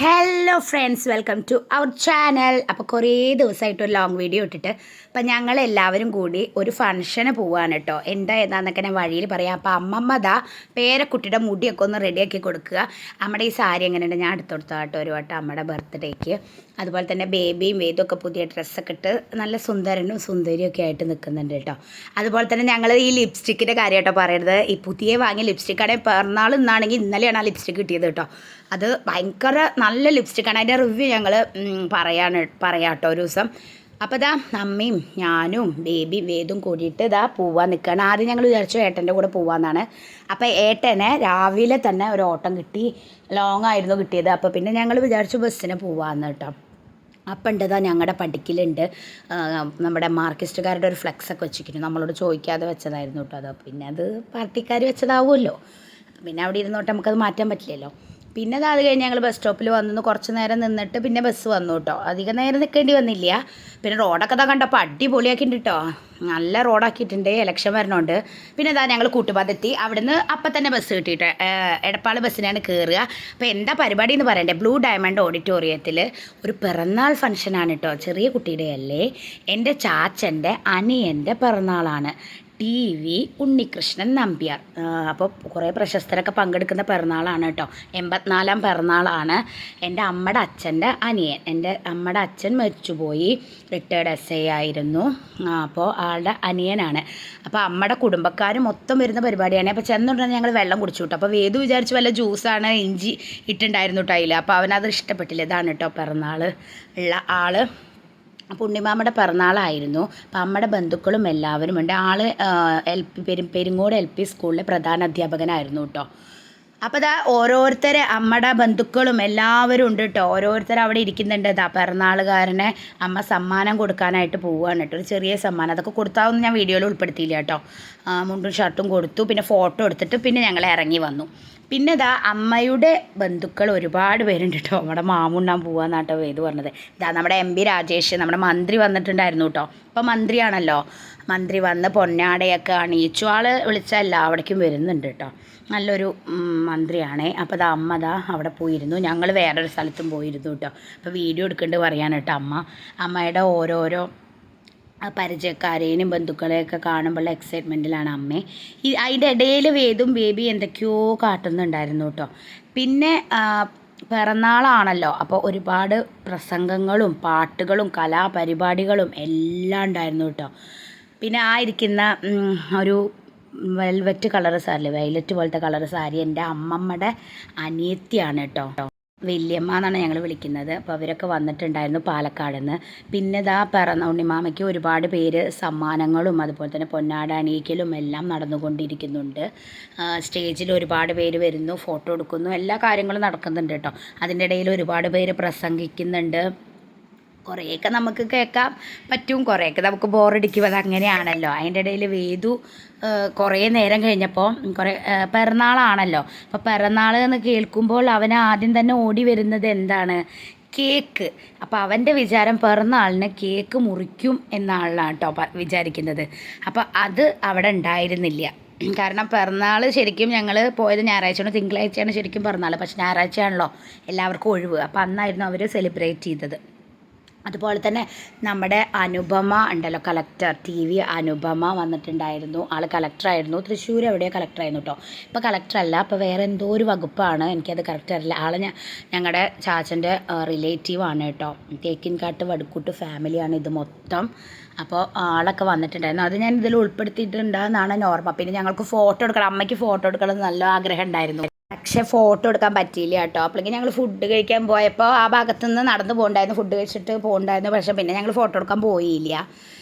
Hello friends, welcome to our channel. അപ്പോൾ കുറേ ദിവസമായിട്ട് ഒരു ലോങ് വീഡിയോ ഇട്ടിട്ട് അപ്പം ഞങ്ങളെല്ലാവരും കൂടി ഒരു ഫംഗ്ഷന് പോവാണ് കേട്ടോ. എന്താ ഏതാന്നൊക്കെ ഞാൻ വഴിയിൽ പറയാം. അപ്പോൾ അമ്മമ്മ ദാ പേരക്കുട്ടിയുടെ മുടിയൊക്കെ ഒന്ന് റെഡിയാക്കി കൊടുക്കുക. നമ്മുടെ ഈ സാരി എങ്ങനെയുണ്ട്, ഞാൻ എടുത്തു കൊടുത്താൽ കേട്ടോ ഒരു വട്ടം അമ്മയുടെ ബർത്ത്ഡേക്ക്. അതുപോലെ തന്നെ ബേബിയും വേദമൊക്കെ പുതിയ ഡ്രസ്സൊക്കെ ഇട്ട് നല്ല സുന്ദരനും സുന്ദരിയൊക്കെ ആയിട്ട് നിൽക്കുന്നുണ്ട് കേട്ടോ. അതുപോലെ തന്നെ ഞങ്ങൾ ഈ ലിപ്സ്റ്റിക്കിൻ്റെ കാര്യം കേട്ടോ പറയരുത്. ഈ പുതിയ വാങ്ങിയ ലിപ്സ്റ്റിക്കാണെങ്കിൽ പിറന്നാൾ ഇന്നാണെങ്കിൽ ഇന്നലെയാണ് ആ ലിപ്സ്റ്റിക്ക് കിട്ടിയത് കേട്ടോ. അത് ഭയങ്കര നല്ല ലിപ്സ്റ്റിക്കാണ്. അതിൻ്റെ റിവ്യൂ ഞങ്ങൾ പറയാം കേട്ടോ ഒരു ദിവസം. അപ്പോൾ ഇതാ അമ്മയും ഞാനും ബേബിയും വേദും കൂടിയിട്ട് ഇതാ പോവാൻ നിൽക്കുകയാണ്. ആദ്യം ഞങ്ങൾ വിചാരിച്ചു ഏട്ടൻ്റെ കൂടെ പോവാമെന്നാണ്. അപ്പോൾ ഏട്ടനെ രാവിലെ തന്നെ ഒരു ഓട്ടം കിട്ടി, ലോങ് ആയിരുന്നു കിട്ടിയത്. അപ്പോൾ പിന്നെ ഞങ്ങൾ വിചാരിച്ചു ബസ്സിന് പോവാമെന്ന് കേട്ടോ. അപ്പം ഉണ്ടതാ ഞങ്ങളുടെ പഠിക്കലുണ്ട് നമ്മുടെ മാർക്കിസ്റ്റുകാരുടെ ഒരു ഫ്ലെക്സൊക്കെ വെച്ചിരിക്കുന്നു. നമ്മളോട് ചോദിക്കാതെ വെച്ചതായിരുന്നു കേട്ടോ. അതോ പിന്നെ അത് പാർട്ടിക്കാർ വെച്ചതാവുമല്ലോ. പിന്നെ അവിടെ ഇരുന്നോട്ട് നമുക്കത് മാറ്റാൻ പറ്റില്ലല്ലോ. പിന്നെ അത് കഴിഞ്ഞ് ഞങ്ങൾ ബസ് സ്റ്റോപ്പിൽ വന്നു, കുറച്ച് നേരം നിന്നിട്ട് പിന്നെ ബസ് വന്നു കേട്ടോ. അധികം നേരം നിൽക്കേണ്ടി വന്നില്ല. പിന്നെ റോഡൊക്കെ ഇതാ കണ്ടപ്പോൾ അടിപൊളിയാക്കിയിട്ടുണ്ട് കേട്ടോ. നല്ല റോഡാക്കിയിട്ടുണ്ട്, ഇലക്ഷൻ വരണോണ്ട്. പിന്നെ ഇതാ ഞങ്ങൾ കൂട്ടുപാതെത്തി. അവിടുന്ന് അപ്പം തന്നെ ബസ് കിട്ടിയിട്ട് എടപ്പാൾ ബസ്സിനാണ് കയറുക. അപ്പോൾ എന്താ പരിപാടി എന്ന് പറയണ്ടേ, ബ്ലൂ ഡയമണ്ട് ഓഡിറ്റോറിയത്തിൽ ഒരു പിറന്നാൾ ഫംഗ്ഷനാണ് കേട്ടോ. ചെറിയ കുട്ടിയുടെ അല്ലേ, എൻ്റെ ചാച്ചൻ്റെ അനിയൻ്റെ പിറന്നാളാണ്. TV ഉണ്ണികൃഷ്ണൻ നമ്പ്യാർ. അപ്പോൾ കുറേ പ്രശസ്തരൊക്കെ പങ്കെടുക്കുന്ന പിറന്നാളാണ് കേട്ടോ. 84ാം പിറന്നാളാണ്. എൻ്റെ അമ്മയുടെ അച്ഛൻ്റെ അനിയൻ. എൻ്റെ അമ്മയുടെ അച്ഛൻ മരിച്ചുപോയി, റിട്ടയർഡ് SI ആയിരുന്നു. അപ്പോൾ ആളുടെ അനിയനാണ്. അപ്പോൾ അമ്മയുടെ കുടുംബക്കാർ മൊത്തം വരുന്ന പരിപാടിയാണ്. അപ്പോൾ ചെന്നുടനെ ഞങ്ങൾ വെള്ളം കുടിച്ചു കേട്ടോ. അപ്പോൾ വേദു വിചാരിച്ച് വല്ല ജ്യൂസാണ്, ഇഞ്ചി ഇട്ടുണ്ടായിരുന്നു കേട്ടോ അതിൽ. അപ്പോൾ അവനത് ഇഷ്ടപ്പെട്ടില്ല. ഇതാണ് കേട്ടോ പിറന്നാൾ ഉള്ള ആൾ. ഉണ്ണിമാമയുടെ പിറന്നാളായിരുന്നു. അപ്പം അമ്മയുടെ ബന്ധുക്കളും എല്ലാവരും ഉണ്ട്. ആൾ പെരിങ്ങോട് LP സ്കൂളിലെ പ്രധാന അധ്യാപകനായിരുന്നു കേട്ടോ. അപ്പോൾ ഇതാ ഓരോരുത്തരെ അമ്മയുടെ ബന്ധുക്കളും എല്ലാവരും ഉണ്ട് കേട്ടോ. ഓരോരുത്തർ അവിടെ ഇരിക്കുന്നുണ്ട്. ഇതാ പിറന്നാളുകാരനെ അമ്മ സമ്മാനം കൊടുക്കാനായിട്ട് പോവുകയാണ് കേട്ടോ. ഒരു ചെറിയ സമ്മാനം, അതൊക്കെ കൊടുത്താവുന്ന ഞാൻ വീഡിയോയിൽ ഉൾപ്പെടുത്തിയില്ല കേട്ടോ. മുണ്ടും ഷർട്ടും കൊടുത്തു, പിന്നെ ഫോട്ടോ എടുത്തിട്ട് പിന്നെ ഞങ്ങൾ ഇറങ്ങി വന്നു. പിന്നെ ഇതാ അമ്മയുടെ ബന്ധുക്കൾ ഒരുപാട് പേരുണ്ട് കേട്ടോ. നമ്മുടെ മാമുണ്ണാൻ പോവാന്നാട്ടോ വേദു പറഞ്ഞത്. ഇതാ നമ്മുടെ MP രാജേഷ്, നമ്മുടെ മന്ത്രി വന്നിട്ടുണ്ടായിരുന്നു കേട്ടോ. ഇപ്പോൾ മന്ത്രിയാണല്ലോ. മന്ത്രി വന്ന് പൊന്നാടയൊക്കെ അണിയിച്ചു. ആൾ വിളിച്ചാൽ എല്ലാവിടേക്കും വരുന്നുണ്ട് കേട്ടോ. നല്ലൊരു മന്ത്രിയാണേ. അപ്പോൾ അത് അമ്മ അവിടെ പോയിരുന്നു. ഞങ്ങൾ വേറൊരു സ്ഥലത്തും പോയിരുന്നു കേട്ടോ. അപ്പോൾ വീഡിയോ എടുക്കേണ്ടത് പറയാൻ കേട്ടോ. അമ്മയുടെ ഓരോരോ പരിചയക്കാരേനും ബന്ധുക്കളെയൊക്കെ കാണുമ്പോഴുള്ള എക്സൈറ്റ്മെൻറ്റിലാണ് അമ്മേ. അതിൻ്റെ ഇടയിൽ വേദും ബേബി എന്തൊക്കെയോ കാട്ടുന്നുണ്ടായിരുന്നു കേട്ടോ. പിന്നെ പിറന്നാളാണല്ലോ, അപ്പോൾ ഒരുപാട് പ്രസംഗങ്ങളും പാട്ടുകളും കലാപരിപാടികളും എല്ലാം ഉണ്ടായിരുന്നു കേട്ടോ. പിന്നെ ഇരിക്കുന്ന ഒരു വെൽവെറ്റ് കളറ് സാരി, വയലറ്റ് പോലത്തെ കളറ് സാരി എൻ്റെ അമ്മമ്മയുടെ അനിയത്തിയാണ് കേട്ടോ. വല്യമ്മ എന്നാണ് ഞങ്ങൾ വിളിക്കുന്നത്. അപ്പോൾ അവരൊക്കെ വന്നിട്ടുണ്ടായിരുന്നു പാലക്കാട് നിന്ന്. പിന്നെ ഉണ്ണിമാമയ്ക്ക് ഒരുപാട് പേര് സമ്മാനങ്ങളും അതുപോലെ തന്നെ പൊന്നാട അണിയിക്കലും എല്ലാം നടന്നുകൊണ്ടിരിക്കുന്നുണ്ട്. സ്റ്റേജിൽ ഒരുപാട് പേര് വരുന്നു, ഫോട്ടോ എടുക്കുന്നു, എല്ലാ കാര്യങ്ങളും നടക്കുന്നുണ്ട് കേട്ടോ. അതിൻ്റെ ഇടയിൽ ഒരുപാട് പേര് പ്രസംഗിക്കുന്നുണ്ട്. കുറേയൊക്കെ നമുക്ക് കേൾക്കാൻ പറ്റും, കുറേയൊക്കെ നമുക്ക് ബോറടിക്കും. അത് അങ്ങനെയാണല്ലോ. അതിൻ്റെ ഇടയിൽ വേദു കുറേ നേരം കഴിഞ്ഞപ്പോൾ പിറന്നാളാണല്ലോ. അപ്പോൾ പിറന്നാൾ എന്ന് കേൾക്കുമ്പോൾ അവൻ ആദ്യം തന്നെ ഓടി വരുന്നത് എന്താണ്, കേക്ക്. അപ്പോൾ അവൻ്റെ വിചാരം പിറന്നാളിന് കേക്ക് മുറിക്കും എന്നാളാണ് കേട്ടോ വിചാരിക്കുന്നത്. അപ്പോൾ അത് അവിടെ ഉണ്ടായിരുന്നില്ല. കാരണം പിറന്നാൾ ശരിക്കും ഞങ്ങൾ പോയത് ഞായറാഴ്ചയാണ്, തിങ്കളാഴ്ചയാണ് ശരിക്കും പിറന്നാൾ. പക്ഷെ ഞായറാഴ്ചയാണല്ലോ എല്ലാവർക്കും ഒഴിവ്. അപ്പോൾ അന്നായിരുന്നു അവർ സെലിബ്രേറ്റ് ചെയ്തത്. അതുപോലെ തന്നെ നമ്മുടെ അനുപമ ഉണ്ടല്ലോ, കളക്ടർ TV അനുപമ വന്നിട്ടുണ്ടായിരുന്നു. ആൾ കളക്ടറായിരുന്നു, തൃശ്ശൂർ എവിടെയോ കളക്ടറായിരുന്നു കേട്ടോ. ഇപ്പോൾ കളക്ടറല്ല, അപ്പോൾ വേറെ എന്തോ ഒരു വകുപ്പാണ്, എനിക്കത് കറക്റ്റ് അറിയില്ല. ആൾ ഞങ്ങളുടെ ചാച്ചൻ്റെ റിലേറ്റീവാണ് കേട്ടോ. തേക്കിൻകാട്ട് വടുക്കൂട്ട് ഫാമിലിയാണ് ഇത് മൊത്തം. അപ്പോൾ ആളൊക്കെ വന്നിട്ടുണ്ടായിരുന്നു. അത് ഞാൻ ഇതിൽ ഉൾപ്പെടുത്തിയിട്ടുണ്ടെന്നാണ് ഓർമ്മ. പിന്നെ ഞങ്ങൾക്ക് ഫോട്ടോ എടുക്കണം, അമ്മയ്ക്ക് ഫോട്ടോ എടുക്കണം എന്ന് നല്ല ആഗ്രഹം ഉണ്ടായിരുന്നു. പക്ഷേ ഫോട്ടോ എടുക്കാൻ പറ്റിയില്ല കേട്ടോ. അപ്പോഴേക്കും ഞങ്ങൾ ഫുഡ് കഴിക്കാൻ പോയപ്പോൾ ആ ഭാഗത്തു നിന്ന് നടന്ന് പോകണ്ടായിരുന്നു, ഫുഡ് കഴിച്ചിട്ട് പോകണ്ടായിരുന്നു. പക്ഷേ പിന്നെ ഞങ്ങൾ ഫോട്ടോ എടുക്കാൻ പോയില്ല.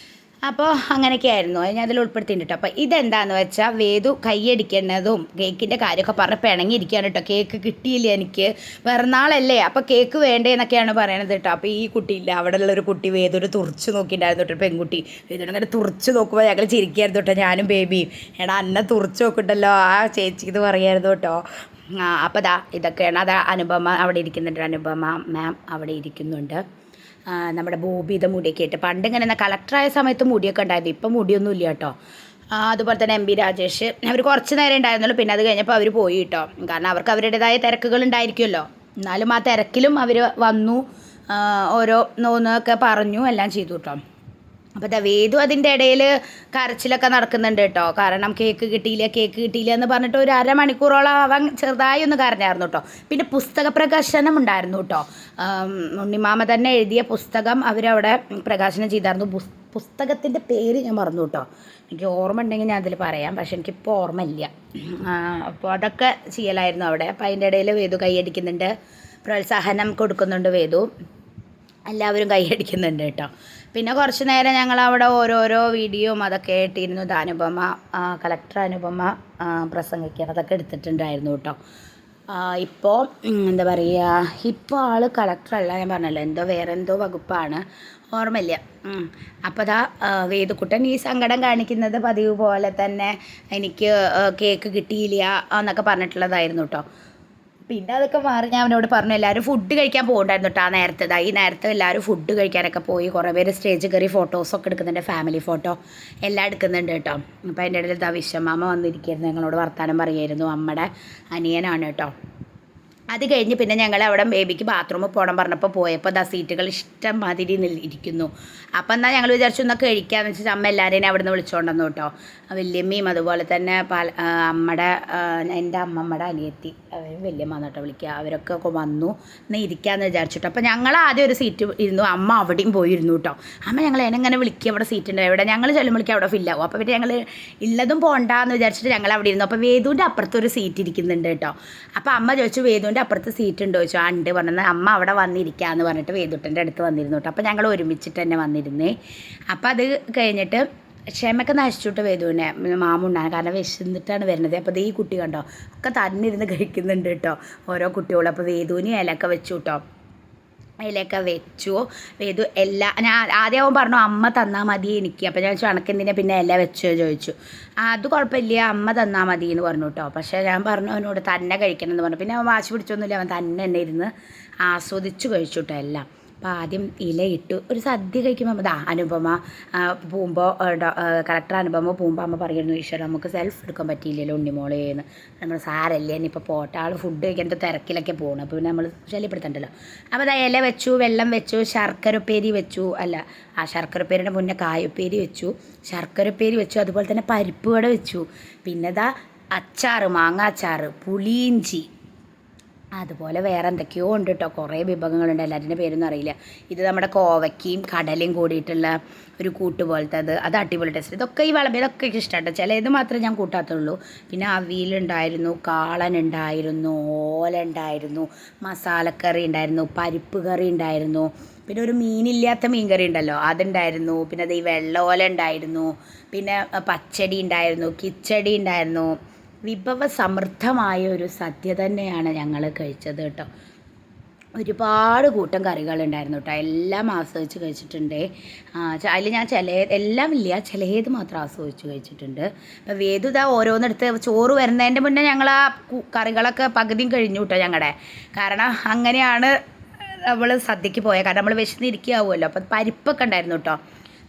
അപ്പോൾ അങ്ങനെയൊക്കെ ആയിരുന്നു. ഞാൻ അതിൽ ഉൾപ്പെടുത്തിയിട്ടുണ്ട് കേട്ടോ. അപ്പോൾ ഇതെന്താണെന്ന് വെച്ചാൽ വേദു കൈയടിക്കുന്നതും കേക്കിൻ്റെ കാര്യമൊക്കെ പറഞ്ഞ് പിണങ്ങിയിരിക്കുകയാണ് കേട്ടോ. കേക്ക് കിട്ടിയില്ല എനിക്ക്, പിറന്നാളല്ലേ അപ്പോൾ കേക്ക് വേണ്ടേ എന്നൊക്കെയാണ് പറയണത് കേട്ടോ. അപ്പോൾ ഈ കുട്ടിയില്ല, അവിടെ ഉള്ളൊരു കുട്ടി വേദൊരു തുറച്ച് നോക്കിയിട്ടുണ്ടായിരുന്നു കേട്ടോ. പെൺകുട്ടി വേദനങ്ങനെ തുറച്ച് നോക്കുമ്പോൾ ഞങ്ങൾ ചിരിക്കായിരുന്നു കേട്ടോ, ഞാനും ബേബിയും. എടാ അന്നെ തുറച്ച് നോക്കിണ്ടല്ലോ ആ ചേച്ചിക്ക് ഇത് പറയായിരുന്നു കേട്ടോ. അപ്പോൾ ഇതൊക്കെയാണ്. അനുപമ അവിടെ ഇരിക്കുന്നുണ്ട്, അനുപമ മാം അവിടെ ഇരിക്കുന്നുണ്ട്. നമ്മുടെ ബോബിയുടെ മുടിയൊക്കെ ഇട്ട് പണ്ട് ഇങ്ങനെ കളക്ടറായ സമയത്ത് മുടിയൊക്കെ ഉണ്ടായിരുന്നു. ഇപ്പം മുടിയൊന്നും ഇല്ല കേട്ടോ. അതുപോലെ തന്നെ MP രാജേഷ് അവർ കുറച്ച് നേരം ഉണ്ടായിരുന്നുള്ളൂ. പിന്നെ അത് കഴിഞ്ഞപ്പോൾ അവർ പോയി കേട്ടോ. കാരണം അവർക്ക് അവരുടേതായ തിരക്കുകൾ ഉണ്ടായിരിക്കുമല്ലോ. എന്നാലും ആ തിരക്കിലും അവർ വന്നു, ഓരോ നോന്നൊക്കെ പറഞ്ഞു, എല്ലാം ചെയ്തു കേട്ടോ. അപ്പോൾ ഇതാ വേദു അതിൻ്റെ ഇടയിൽ കരച്ചിലൊക്കെ നടക്കുന്നുണ്ട് കേട്ടോ. കാരണം കേക്ക് കിട്ടിയില്ല എന്ന് പറഞ്ഞിട്ട് ഒരു അരമണിക്കൂറോളം അവൻ ചെറുതായി ഒന്ന് കരഞ്ഞായിരുന്നു കേട്ടോ. പിന്നെ പുസ്തക പ്രകാശനം ഉണ്ടായിരുന്നു കേട്ടോ. ഉണ്ണിമാമ തന്നെ എഴുതിയ പുസ്തകം അവരവിടെ പ്രകാശനം ചെയ്തായിരുന്നു. പുസ്തകത്തിൻ്റെ പേര് ഞാൻ മറന്നു കേട്ടോ. എനിക്ക് ഓർമ്മ ഉണ്ടെങ്കിൽ ഞാൻ അതിൽ പറയാം, പക്ഷെ എനിക്കിപ്പോൾ ഓർമ്മയില്ല. അപ്പോൾ അതൊക്കെ ചെയ്യലായിരുന്നു അവിടെ. അപ്പോൾ അതിൻ്റെ ഇടയിൽ വേദു കൈയടിക്കുന്നുണ്ട്, പ്രോത്സാഹനം കൊടുക്കുന്നുണ്ട് വേദു, എല്ലാവരും കൈയടിക്കുന്നുണ്ട് കേട്ടോ. പിന്നെ കുറച്ച് നേരം ഞങ്ങൾ അവിടെ ഓരോരോ വീഡിയോയും അതൊക്കെ ഇട്ടിരുന്നു. അനുപമ, കളക്ടർ അനുപമ പ്രസംഗിക്കുന്നതൊക്കെ എടുത്തിട്ടുണ്ടായിരുന്നു കേട്ടോ. ഇപ്പോൾ എന്താ പറയുക, ഇപ്പോൾ ആൾ കളക്ടറല്ല, ഞാൻ പറഞ്ഞല്ലോ, വേറെ എന്തോ വകുപ്പാണ്, ഓർമ്മയില്ല. അപ്പോൾ അതാ വേദുക്കുട്ടൻ ഈ സങ്കടം കാണിക്കുന്നത് പതിവ് പോലെ തന്നെ എനിക്ക് കേക്ക് കിട്ടിയില്ല എന്നൊക്കെ പറഞ്ഞിട്ടുള്ളതായിരുന്നു കേട്ടോ. പിന്നെ അതൊക്കെ മാറി ഞാൻ അവനോട് പറഞ്ഞു എല്ലാവരും ഫുഡ് കഴിക്കാൻ പോകണ്ടായിരുന്നു കേട്ടോ. ഈ നേരത്തെ എല്ലാവരും ഫുഡ് കഴിക്കാനൊക്കെ പോയി. കുറേ പേര് സ്റ്റേജ് കയറി ഫോട്ടോസൊക്കെ എടുക്കുന്നുണ്ട്, ഫാമിലി ഫോട്ടോ എല്ലാം എടുക്കുന്നുണ്ട് കേട്ടോ. അപ്പോൾ അതിൻ്റെ ഇടയിൽ വിശ്വമാമ വന്നിരിക്കുന്നു, ഞങ്ങളോട് വർത്താനം പറയായിരുന്നു. അമ്മയുടെ അനിയനാണ് കേട്ടോ. അത് കഴിഞ്ഞ് പിന്നെ ഞങ്ങൾ അവിടെ ബേബിക്ക് ബാത്റൂമിൽ പോകണം പറഞ്ഞപ്പോൾ പോയപ്പോൾ സീറ്റുകൾ ഇഷ്ടം മാതിരി ഇരിക്കുന്നു. അപ്പം എന്നാൽ ഞങ്ങൾ വിചാരിച്ചു എന്നാൽ കഴിക്കാമെന്ന് വെച്ചാൽ അമ്മ എല്ലാവരെയും അവിടെ നിന്ന് വിളിച്ചുകൊണ്ടുവന്നു കേട്ടോ. വല്യമ്മയും അതുപോലെ തന്നെ എൻ്റെ അമ്മമ്മയുടെ അനിയത്തി, അവരും വല്യമ്മ എന്നിട്ടോ വിളിക്കുക, അവരൊക്കെ വന്നു എന്നാൽ ഇരിക്കാമെന്ന് വിചാരിച്ചിട്ടോ. അപ്പോൾ ഞങ്ങൾ ആദ്യം ഒരു സീറ്റ് ഇരുന്നു, അമ്മ അവിടെയും പോയിരുന്നു കേട്ടോ. അമ്മ ഞങ്ങൾ എങ്ങനെ വിളിക്കുക, അവിടെ സീറ്റ് ഉണ്ട്, എവിടെ ഞങ്ങൾ ചെല്ലുമ്പോഴേക്കും അവിടെ ഫില്ലാവും. അപ്പോൾ പിന്നെ ഞങ്ങൾ ഉള്ളതും പോകണ്ടെന്ന് വിചാരിച്ചിട്ട് ഞങ്ങൾ അവിടെ ഇരുന്നു. അപ്പോൾ വേദുവിൻ്റെ അപ്പുറത്തൊരു സീറ്റ് ഇരിക്കുന്നുണ്ട് കേട്ടോ. അപ്പോൾ അമ്മ ചോദിച്ചു വേദുവിൻ്റെ അപ്പുറത്ത് സീറ്റ് ഉണ്ടോ ചോദിച്ചു. ഉണ്ട് പറഞ്ഞാൽ അമ്മ അവിടെ വന്നിരിക്കാമെന്ന് പറഞ്ഞിട്ട് വേദുട്ടൻ്റെ അടുത്ത് വന്നിരുന്നു കേട്ടോ. അപ്പോൾ ഞങ്ങൾ ഒരുമിച്ചിട്ട് തന്നെ വന്നിരുന്നേ. അപ്പോൾ അത് കഴിഞ്ഞിട്ട് ക്ഷമയൊക്കെ നശിച്ചിട്ട് വേദുവിനെ മാമുണ്ടാണ്, കാരണം വിശന്നിട്ടാണ് വരുന്നത്. അപ്പോൾ ഈ കുട്ടി കണ്ടോ ഒക്കെ തന്നെ ഇരുന്ന് കഴിക്കുന്നുണ്ട് കേട്ടോ, ഓരോ കുട്ടികളും. അപ്പോൾ വേദുവിന് ഇലയൊക്കെ വെച്ചു കേട്ടോ. ഇലയൊക്കെ വെച്ചു വേദു ഞാൻ ആദ്യം പറഞ്ഞു അമ്മ തന്നാൽ മതി എനിക്ക്. അപ്പോൾ ഞാൻ ചണക്കെന്തിനാ പിന്നെ ഇല വെച്ചോ ചോദിച്ചു. അത് കുഴപ്പമില്ല, അമ്മ തന്നാൽ മതി എന്ന് പറഞ്ഞു കേട്ടോ. പക്ഷേ ഞാൻ പറഞ്ഞു അവനോട് തന്നെ കഴിക്കണം എന്ന് പറഞ്ഞു. പിന്നെ അവൻ വാശി പിടിച്ചൊന്നുമില്ല, അവൻ തന്നെ ഇരുന്ന് ആസ്വദിച്ച് കഴിച്ചു കേട്ടോ എല്ലാം. അപ്പോൾ ആദ്യം ഇലയിട്ടു ഒരു സദ്യ കഴിക്കുമ്പോൾ അനുപമ പോകുമ്പോൾ കളക്ടർ അനുപമ പോകുമ്പോൾ അമ്മ പറയുന്നു ഈശ്വര നമുക്ക് സെൽഫ് എടുക്കാൻ പറ്റിയില്ലല്ലോ ഉണ്ണിമോളേന്ന്. നമ്മൾ സാരല്ലേ ഇനിയിപ്പോൾ പോട്ടെ, ആൾ ഫുഡ് കഴിക്കാൻ തിരക്കിലൊക്കെ പോകണം, അപ്പോൾ പിന്നെ നമ്മൾ ശല്യപ്പെടുത്തണ്ടല്ലോ. അപ്പോൾ ഇല വെച്ചു, വെള്ളം വെച്ചു, ശർക്കരപ്പേരി വെച്ചു, ആ ശർക്കരപ്പേരിൻ്റെ മുന്നേ കായുപ്പേരി വെച്ചു, ശർക്കരപ്പേരി വെച്ചു, അതുപോലെ തന്നെ പരിപ്പ് വട വെച്ചു. പിന്നെ അച്ചാറ്, മാങ്ങ അച്ചാറ്, പുളിയിഞ്ചി, അതുപോലെ വേറെ എന്തൊക്കെയോ ഉണ്ട് കേട്ടോ. കുറേ വിഭവങ്ങളുണ്ട്, എല്ലാവരുടെ പേരൊന്നും അറിയില്ല. ഇത് നമ്മുടെ കോവയ്ക്കയും കടലയും കൂടിയിട്ടുള്ള ഒരു കൂട്ട് പോലത്തെ അത് അടിപൊളി ടേസ്റ്റ്. ഇതൊക്കെ ഈ വിളമ്പിയതൊക്കെ എനിക്ക് ഇഷ്ടമാണ്, ചിലത് മാത്രമേ ഞാൻ കൂട്ടാത്തുള്ളൂ. പിന്നെ അവിയലുണ്ടായിരുന്നു, കാളനുണ്ടായിരുന്നു, ഓലുണ്ടായിരുന്നു, മസാലക്കറി ഉണ്ടായിരുന്നു, പരിപ്പ് കറി ഉണ്ടായിരുന്നു, പിന്നെ ഒരു മീനില്ലാത്ത മീൻ കറി ഉണ്ടല്ലോ അതുണ്ടായിരുന്നു, പിന്നെ ഈ വെള്ളോല ഉണ്ടായിരുന്നു, പിന്നെ പച്ചടി ഉണ്ടായിരുന്നു, കിച്ചടി ഉണ്ടായിരുന്നു. വിഭവസമൃദ്ധമായ ഒരു സദ്യ തന്നെയാണ് ഞങ്ങൾ കഴിച്ചത് കേട്ടോ. ഒരുപാട് കൂട്ടം കറികളുണ്ടായിരുന്നു കേട്ടോ, എല്ലാം ആസ്വദിച്ച് കഴിച്ചിട്ടുണ്ട്. അതിൽ ഞാൻ എല്ലാം ഇല്ല, ചിലത് മാത്രം ആസ്വദിച്ച് കഴിച്ചിട്ടുണ്ട്. അപ്പോൾ വേദു ഓരോന്നെടുത്ത് ചോറ് വരുന്നതിൻ്റെ മുന്നേ ഞങ്ങൾ ആ കറികളൊക്കെ പകുതിയും കഴിഞ്ഞു കേട്ടോ ഞങ്ങളുടെ. കാരണം അങ്ങനെയാണ് നമ്മൾ സദ്യക്ക് പോയത്, കാരണം നമ്മൾ വിശന്നിരിക്കുകയാവുമല്ലോ. അപ്പോൾ പരിപ്പൊക്കെ ഉണ്ടായിരുന്നു കേട്ടോ,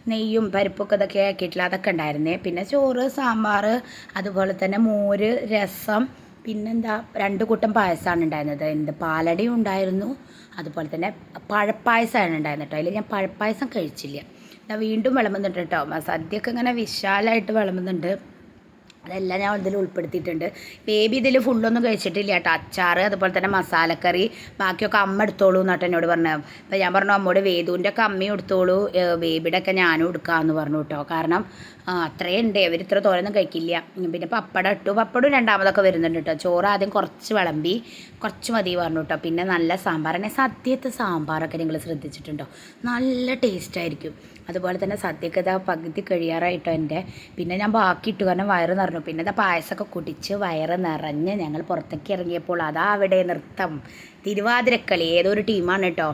നെയ്യും പരിപ്പൊക്കെ ഇതൊക്കെ ആക്കിയിട്ടില്ല, അതൊക്കെ ഉണ്ടായിരുന്നേ. പിന്നെ ചോറ്, സാമ്പാർ, അതുപോലെ തന്നെ മോര്, രസം, പിന്നെന്താ 2 കൂട്ടം പായസമാണ് ഉണ്ടായിരുന്നത്. പാലടയും ഉണ്ടായിരുന്നു, അതുപോലെ തന്നെ പഴപ്പായസമാണ് ഉണ്ടായിരുന്നത് കേട്ടോ. അതിൽ ഞാൻ പഴപ്പായസം കഴിച്ചില്ല. വീണ്ടും വിളമ്പുന്നുണ്ട് കേട്ടോ, സദ്യയൊക്കെ ഇങ്ങനെ വിശാലമായിട്ട് വിളമ്പുന്നുണ്ട്. അതെല്ലാം ഞാൻ ഇതിൽ ഉൾപ്പെടുത്തിയിട്ടുണ്ട്. ബേബി ഇതിൽ ഫുള്ളൊന്നും കഴിച്ചിട്ടില്ല കേട്ടോ. അച്ചാറ്, അതുപോലെ തന്നെ മസാലക്കറി, ബാക്കിയൊക്കെ അമ്മ എടുത്തോളൂ എന്നിട്ട് എന്നോട് പറഞ്ഞു. അപ്പോൾ ഞാൻ പറഞ്ഞു അമ്മോട് വേദുവിൻ്റെ ഒക്കെ അമ്മയും എടുത്തോളൂ, ബേബിയുടെ ഒക്കെ ഞാനും എടുക്കാമെന്ന് പറഞ്ഞു കേട്ടോ. കാരണം അത്രയും ഉണ്ട്, അവർ ഇത്ര തോരൊന്നും കഴിക്കില്ല. പിന്നെ പപ്പടം ഇട്ടു, പപ്പടം രണ്ടാമതൊക്കെ വരുന്നുണ്ട് കേട്ടോ. ചോറ് ആദ്യം കുറച്ച് വിളമ്പി, കുറച്ച് മതി പറഞ്ഞു കേട്ടോ. പിന്നെ നല്ല സാമ്പാറാണ്, സദ്യത്തെ സാമ്പാറൊക്കെ നിങ്ങൾ ശ്രദ്ധിച്ചിട്ടുണ്ടോ, നല്ല ടേസ്റ്റായിരിക്കും. അതുപോലെ തന്നെ സദ്യക്ക് പകുതി കഴിയാറായിട്ടോ എൻ്റെ. പിന്നെ ഞാൻ ബാക്കി ഇട്ടു, കാരണം വയറ് നിറഞ്ഞു. പിന്നെ പായസമൊക്കെ കുടിച്ച് വയറ് നിറഞ്ഞ് ഞങ്ങൾ പുറത്തേക്ക് ഇറങ്ങിയപ്പോൾ അവിടെ നൃത്തം, തിരുവാതിരക്കളി, ഏതൊരു ടീമാണ് കേട്ടോ.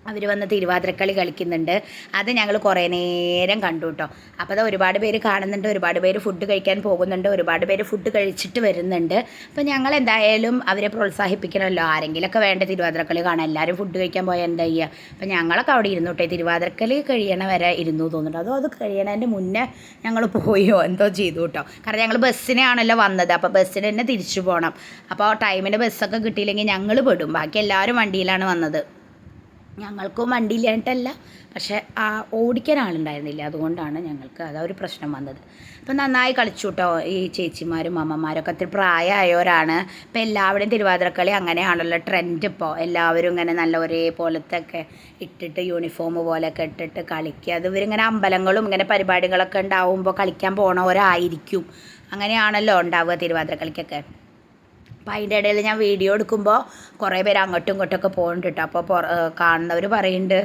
അവർ വന്ന് തിരുവാതിരക്കളി കളിക്കുന്നുണ്ട്. അത് ഞങ്ങൾ കുറേ നേരം കണ്ടു കേട്ടോ. അപ്പോൾ അത് ഒരുപാട് പേര് കാണുന്നുണ്ട്, ഒരുപാട് പേര് ഫുഡ് കഴിക്കാൻ പോകുന്നുണ്ട്, ഒരുപാട് പേര് ഫുഡ് കഴിച്ചിട്ട് വരുന്നുണ്ട്. അപ്പോൾ ഞങ്ങൾ എന്തായാലും അവരെ പ്രോത്സാഹിപ്പിക്കണമല്ലോ. ആരെങ്കിലുമൊക്കെ വേണ്ട തിരുവാതിരക്കളി കാണാൻ. എല്ലാവരും ഫുഡ് കഴിക്കാൻ പോയാൽ എന്താ ചെയ്യുക? അപ്പോൾ ഞങ്ങളൊക്കെ അവിടെ ഇരുന്നു കേട്ടോ. തിരുവാതിരക്കളി കഴിയണ വരെ ഇരുന്നു തോന്നുന്നുണ്ട്. അതോ അത് കഴിയണതിൻ്റെ മുന്നേ ഞങ്ങൾ പോയോ എന്തോ ചെയ്തു കേട്ടോ. കാരണം ഞങ്ങൾ ബസ്സിനാണല്ലോ വന്നത്. അപ്പോൾ ബസ്സിന് തന്നെ തിരിച്ചു പോകണം. അപ്പോൾ ടൈമിന് ബസ്സൊക്കെ കിട്ടിയില്ലെങ്കിൽ ഞങ്ങൾ പെടും. ബാക്കി എല്ലാവരും വണ്ടിയിലാണ് വന്നത്. ഞങ്ങൾക്കും വണ്ടിയില്ലായിട്ടല്ല, പക്ഷേ ഓടിക്കാൻ ആളുണ്ടായിരുന്നില്ല. അതുകൊണ്ടാണ് ഞങ്ങൾക്ക് അതൊരു പ്രശ്നം വന്നത്. അപ്പം നന്നായി കളിച്ചു കേട്ടോ. ഈ ചേച്ചിമാരും അമ്മമാരൊക്കെ ഒത്തിരി പ്രായമായവരാണ്. ഇപ്പം എല്ലാവരുടെയും തിരുവാതിരക്കളി അങ്ങനെയാണല്ലോ ട്രെൻഡ്. ഇപ്പോൾ എല്ലാവരും ഇങ്ങനെ നല്ല ഒരേപോലത്തെ ഒക്കെ ഇട്ടിട്ട് യൂണിഫോം പോലെയൊക്കെ ഇട്ടിട്ട് കളിക്കുക. അത് ഇവരിങ്ങനെ അമ്പലങ്ങളും ഇങ്ങനെ പരിപാടികളൊക്കെ ഉണ്ടാവുമ്പോൾ കളിക്കാൻ പോണവരായിരിക്കും. അങ്ങനെയാണല്ലോ ഉണ്ടാവുക തിരുവാതിരക്കളിക്കൊക്കെ. അപ്പോൾ അതിൻ്റെ ഇടയിൽ ഞാൻ വീഡിയോ എടുക്കുമ്പോൾ കുറേ പേര് അങ്ങോട്ടും ഇങ്ങോട്ടൊക്കെ പോകുന്നുണ്ട് കേട്ടോ. അപ്പോൾ കാണുന്നവർ പറയുന്നുണ്ട്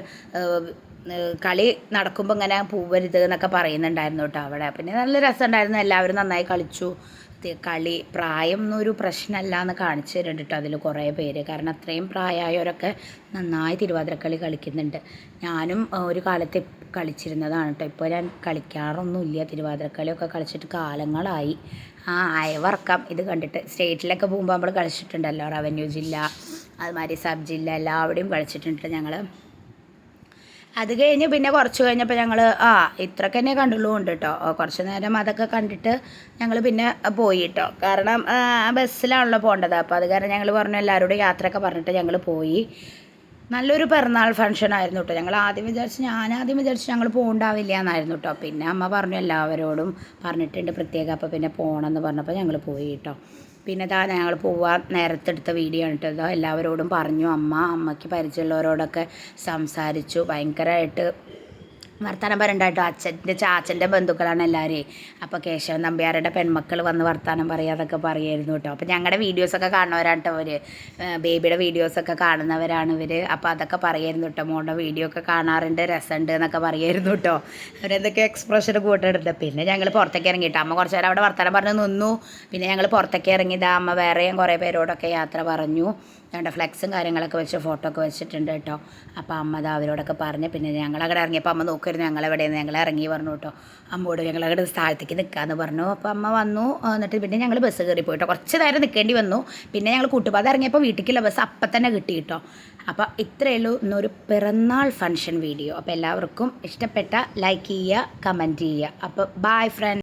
കളി നടക്കുമ്പോൾ ഇങ്ങനെ പോവരുത് എന്നൊക്കെ പറയുന്നുണ്ടായിരുന്നു കേട്ടോ അവിടെ. പിന്നെ നല്ല രസമുണ്ടായിരുന്നു. എല്ലാവരും നന്നായി കളിച്ചു. കളി പ്രായം എന്നൊരു പ്രശ്നമല്ല എന്ന് കാണിച്ചു തരുന്നുണ്ട് കേട്ടോ അതിൽ കുറേ പേര്. കാരണം അത്രയും പ്രായമായവരൊക്കെ നന്നായി തിരുവാതിരക്കളി കളിക്കുന്നുണ്ട്. ഞാനും ഒരു കാലത്ത് കളിച്ചിരുന്നതാണ് കേട്ടോ. ഇപ്പോൾ ഞാൻ കളിക്കാറൊന്നുമില്ല. തിരുവാതിരക്കളിയൊക്കെ കളിച്ചിട്ട് കാലങ്ങളായി. അയവർക്കം ഇത് കണ്ടിട്ട്. സ്റ്റേറ്റിലൊക്കെ പോകുമ്പോൾ നമ്മൾ കളിച്ചിട്ടുണ്ടല്ലോ. റവന്യൂ ജില്ല, അതുമാതിരി സബ് ജില്ല എല്ലാവിടെയും കളിച്ചിട്ടുണ്ട് ഞങ്ങൾ. അത് കഴിഞ്ഞ് പിന്നെ കുറച്ച് കഴിഞ്ഞപ്പോൾ ഞങ്ങൾ ഇത്രയൊക്കെ തന്നെ കണ്ടുള്ളൂ ഉണ്ട് കേട്ടോ. കുറച്ച് നേരം അതൊക്കെ കണ്ടിട്ട് ഞങ്ങൾ പിന്നെ പോയി കേട്ടോ. കാരണം ബസ്സിലാണല്ലോ പോകേണ്ടത്. അപ്പോൾ അത് കാരണം ഞങ്ങൾ പറഞ്ഞു എല്ലാവരോടും യാത്രയൊക്കെ പറഞ്ഞിട്ട് ഞങ്ങൾ പോയി. നല്ലൊരു പിറന്നാൾ ഫംഗ്ഷൻ ആയിരുന്നു കേട്ടോ. ഞാനാദ്യം വിചാരിച്ചു ഞങ്ങൾ പോകണ്ടാവില്ല എന്നായിരുന്നു കേട്ടോ. പിന്നെ അമ്മ പറഞ്ഞു എല്ലാവരോടും പറഞ്ഞിട്ടുണ്ട് പ്രത്യേകം. അപ്പോൾ പിന്നെ പോകണമെന്ന് പറഞ്ഞപ്പോൾ ഞങ്ങൾ പോയി കേട്ടോ. പിന്നെ ഞങ്ങൾ പോവാൻ നേരത്തെടുത്ത വീഡിയോ ആണ് കേട്ടോ. എല്ലാവരോടും പറഞ്ഞു. അമ്മയ്ക്ക് പരിചയമുള്ളവരോടൊക്കെ സംസാരിച്ചു. ഭയങ്കരമായിട്ട് വർത്തമാനം പറയണ്ടായിട്ടോ. ചാച്ചൻ്റെ ബന്ധുക്കളാണ് എല്ലാവരെയും. അപ്പോൾ കേശവൻ നമ്പ്യാരുടെ പെൺമക്കൾ വന്ന് വർത്തമാനം പറയാതൊക്കെ പറയായിരുന്നു കേട്ടോ. അപ്പോൾ ഞങ്ങളുടെ വീഡിയോസൊക്കെ കാണുന്നവരാണ് കേട്ടോ അവർ. ബേബിയുടെ വീഡിയോസൊക്കെ കാണുന്നവരാണ് ഇവർ. അപ്പോൾ അതൊക്കെ പറയായിരുന്നു കേട്ടോ. മോളുടെ വീഡിയോ ഒക്കെ കാണാറുണ്ട്, രസമുണ്ട് എന്നൊക്കെ പറയായിരുന്നു കേട്ടോ. അവരെന്തൊക്കെ എക്സ്പ്രഷൻ കൂട്ടെടുത്ത്. പിന്നെ ഞങ്ങൾ പുറത്തേക്ക് ഇറങ്ങിയിട്ട് അമ്മ കുറച്ച് നേരം അവിടെ വർത്തമാനം പറഞ്ഞ് നിന്നു. പിന്നെ ഞങ്ങൾ പുറത്തേക്ക് ഇറങ്ങിയത് അമ്മ വേറെയും കുറേ പേരോടൊക്കെ യാത്ര പറഞ്ഞു. ഞങ്ങളുടെ ഫ്ലെക്സും കാര്യങ്ങളൊക്കെ വെച്ച് ഫോട്ടോ ഒക്കെ വെച്ചിട്ടുണ്ട് കേട്ടോ. അപ്പോൾ അമ്മ അവരോടൊക്കെ പറഞ്ഞ് പിന്നെ ഞങ്ങളവിടെ ഇറങ്ങിയപ്പോൾ അമ്മ നോക്കരുന്നു ഞങ്ങളെവിടെയെന്ന്. ഞങ്ങൾ ഇറങ്ങി പറഞ്ഞു കേട്ടോ. അമ്മോട് ഞങ്ങളവിടെ സ്ഥലത്തേക്ക് നിൽക്കാമെന്ന് പറഞ്ഞു. അപ്പോൾ അമ്മ വന്നു. എന്നിട്ട് പിന്നെ ഞങ്ങൾ ബസ് കയറി പോയിട്ടോ. കുറച്ച് നേരം നിൽക്കേണ്ടി വന്നു. പിന്നെ ഞങ്ങൾ കൂട്ടുപാത ഇറങ്ങിയപ്പോൾ വീട്ടിലേക്കുള്ള ബസ് അപ്പം തന്നെ കിട്ടി കേട്ടോ. അപ്പോൾ ഇത്രയേ ഉള്ളൂ ഇന്നൊരു പിറന്നാൾ ഫംഗ്ഷൻ വീഡിയോ. അപ്പോൾ എല്ലാവർക്കും ഇഷ്ടപ്പെട്ട ലൈക്ക് ചെയ്യുക, കമൻറ്റ് ചെയ്യുക. അപ്പോൾ ബൈ ഫ്രണ്ട്സ്.